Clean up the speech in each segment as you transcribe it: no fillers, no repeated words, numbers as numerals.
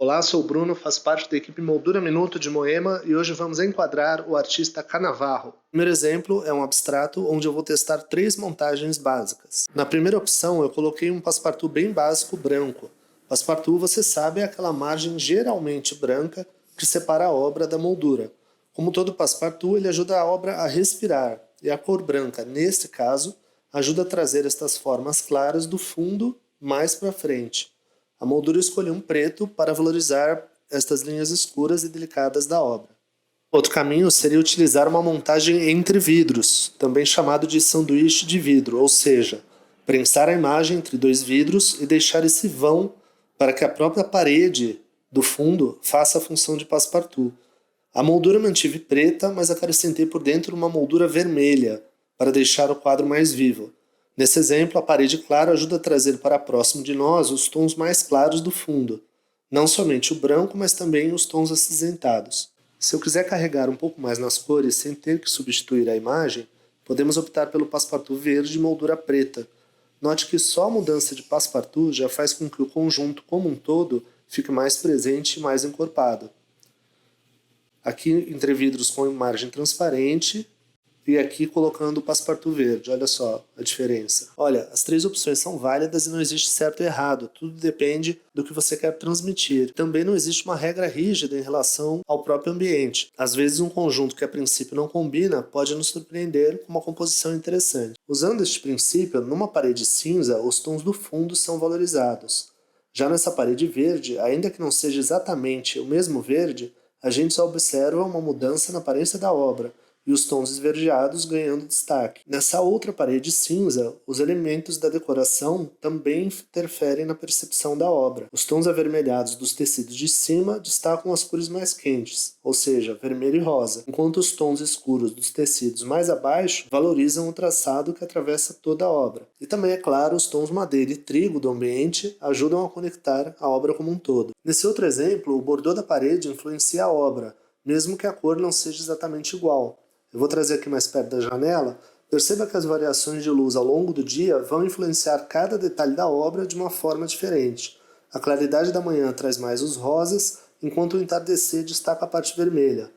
Olá, sou o Bruno, faço parte da equipe Moldura Minuto de Moema e hoje vamos enquadrar o artista Canavarro. O primeiro exemplo é um abstrato onde eu vou testar 3 montagens básicas. Na primeira opção eu coloquei um passepartout bem básico branco. Passepartout, você sabe, é aquela margem geralmente branca que separa a obra da moldura. Como todo passepartout, ele ajuda a obra a respirar, e a cor branca, neste caso, ajuda a trazer estas formas claras do fundo mais para frente. A moldura escolheu um preto para valorizar estas linhas escuras e delicadas da obra. Outro caminho seria utilizar uma montagem entre vidros, também chamado de sanduíche de vidro, ou seja, prensar a imagem entre 2 vidros e deixar esse vão para que a própria parede do fundo faça a função de passepartout. A moldura mantive preta, mas acrescentei por dentro uma moldura vermelha, para deixar o quadro mais vivo. Nesse exemplo, a parede clara ajuda a trazer para próximo de nós os tons mais claros do fundo, não somente o branco, mas também os tons acinzentados. Se eu quiser carregar um pouco mais nas cores sem ter que substituir a imagem, podemos optar pelo passepartout verde de moldura preta. Note que só a mudança de passepartout já faz com que o conjunto como um todo fique mais presente e mais encorpado. Aqui entre vidros com margem transparente, e aqui colocando o passepartout verde. Olha só a diferença. Olha, as 3 opções são válidas e não existe certo e errado. Tudo depende do que você quer transmitir. Também não existe uma regra rígida em relação ao próprio ambiente. Às vezes um conjunto que a princípio não combina pode nos surpreender com uma composição interessante. Usando este princípio, numa parede cinza, os tons do fundo são valorizados. Já nessa parede verde, ainda que não seja exatamente o mesmo verde, a gente só observa uma mudança na aparência da obra, e os tons esverdeados ganhando destaque. Nessa outra parede cinza, os elementos da decoração também interferem na percepção da obra. Os tons avermelhados dos tecidos de cima destacam as cores mais quentes, ou seja, vermelho e rosa, enquanto os tons escuros dos tecidos mais abaixo valorizam o traçado que atravessa toda a obra. E também, é claro, os tons madeira e trigo do ambiente ajudam a conectar a obra como um todo. Nesse outro exemplo, o bordô da parede influencia a obra, mesmo que a cor não seja exatamente igual. Eu vou trazer aqui mais perto da janela. Perceba que as variações de luz ao longo do dia vão influenciar cada detalhe da obra de uma forma diferente. A claridade da manhã traz mais os rosas, enquanto o entardecer destaca a parte vermelha.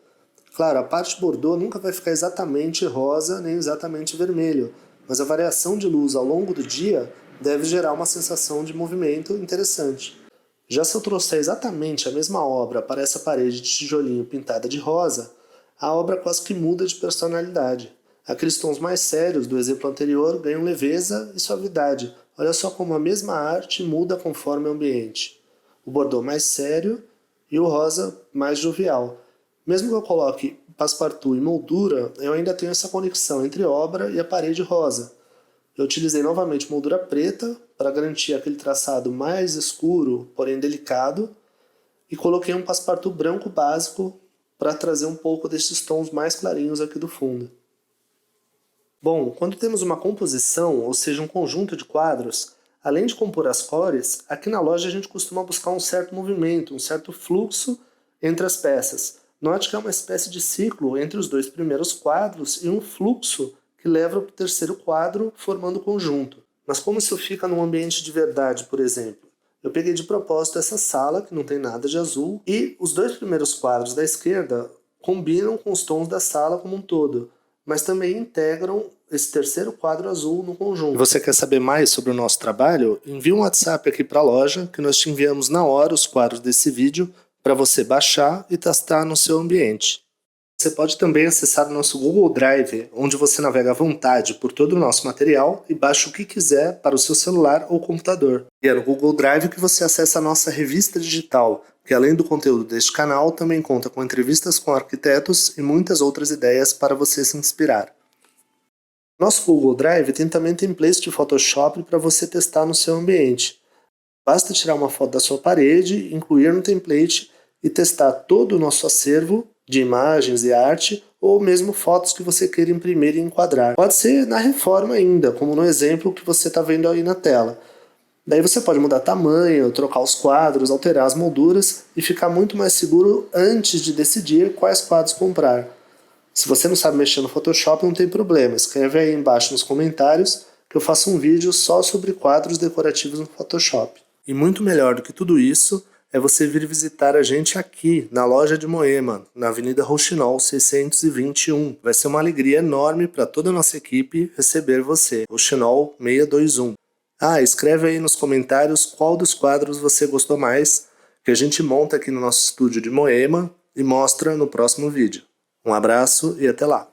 Claro, a parte bordô nunca vai ficar exatamente rosa nem exatamente vermelho, mas a variação de luz ao longo do dia deve gerar uma sensação de movimento interessante. Já se eu trouxer exatamente a mesma obra para essa parede de tijolinho pintada de rosa, a obra quase que muda de personalidade. Aqueles tons mais sérios do exemplo anterior ganham leveza e suavidade. Olha só como a mesma arte muda conforme o ambiente. O bordô mais sério e o rosa mais jovial. Mesmo que eu coloque passepartout e moldura, eu ainda tenho essa conexão entre obra e a parede rosa. Eu utilizei novamente moldura preta para garantir aquele traçado mais escuro, porém delicado, e coloquei um passepartout branco básico para trazer um pouco desses tons mais clarinhos aqui do fundo. Bom, quando temos uma composição, ou seja, um conjunto de quadros, além de compor as cores, aqui na loja a gente costuma buscar um certo movimento, um certo fluxo entre as peças. Note que é uma espécie de ciclo entre os 2 primeiros quadros e um fluxo que leva para o terceiro quadro formando o conjunto. Mas como isso fica num ambiente de verdade, por exemplo? Eu peguei de propósito essa sala, que não tem nada de azul, e os 2 primeiros quadros da esquerda combinam com os tons da sala como um todo, mas também integram esse terceiro quadro azul no conjunto. Você quer saber mais sobre o nosso trabalho? Envie um WhatsApp aqui para a loja, que nós te enviamos na hora os quadros desse vídeo para você baixar e testar no seu ambiente. Você pode também acessar o nosso Google Drive, onde você navega à vontade por todo o nosso material e baixa o que quiser para o seu celular ou computador. E é no Google Drive que você acessa a nossa revista digital, que além do conteúdo deste canal, também conta com entrevistas com arquitetos e muitas outras ideias para você se inspirar. Nosso Google Drive tem também templates de Photoshop para você testar no seu ambiente. Basta tirar uma foto da sua parede, incluir no template e testar todo o nosso acervo de imagens e arte, ou mesmo fotos que você queira imprimir e enquadrar. Pode ser na reforma ainda, como no exemplo que você está vendo aí na tela. Daí você pode mudar tamanho, trocar os quadros, alterar as molduras e ficar muito mais seguro antes de decidir quais quadros comprar. Se você não sabe mexer no Photoshop, não tem problema. Escreve aí embaixo nos comentários que eu faço um vídeo só sobre quadros decorativos no Photoshop. E muito melhor do que tudo isso, é você vir visitar a gente aqui, na loja de Moema, na Avenida Rouxinol 621. Vai ser uma alegria enorme para toda a nossa equipe receber você. Rouxinol 621. Escreve aí nos comentários qual dos quadros você gostou mais, que a gente monta aqui no nosso estúdio de Moema e mostra no próximo vídeo. Um abraço e até lá!